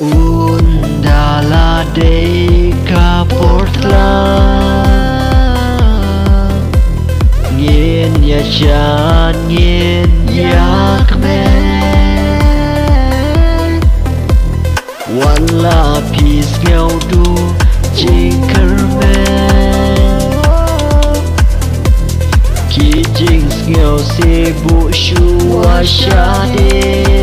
Undala deka portland Ngin ya chan ngin ya kmen Wala peace ngau du jinkermen Ki jings ngau sebu shua shade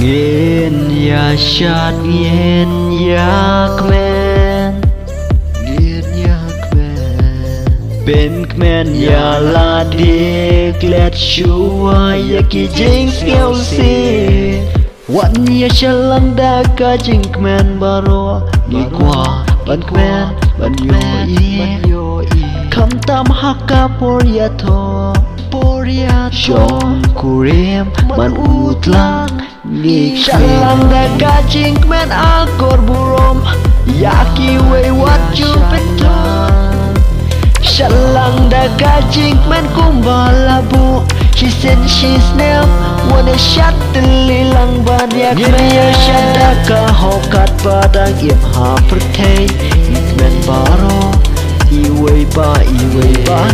Ngin ya shat ngin ya kmen Ngin ya kmen Ben kmen ya la dik let shua ya ki jings ngau se Wan ya shalang da ka jing kmen baro Ni kwa ban kmen ban yo i Kam tam haka por ya to Shom kurem man utlang Ni shalang da ka jing kmen akor burom Yaki way what you beton Shalang da ka jing kmen kumbalabu She said she's never wanna shut the lilang banyak Ngaya shada ka hokat padang ip ha pertay Ikmen baro iway ba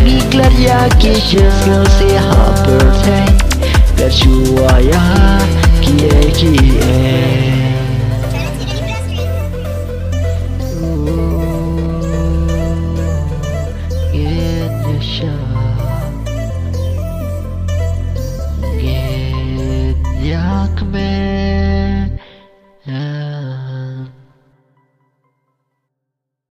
Ngiklat yaki jesel si ha pertay Gachua ya ki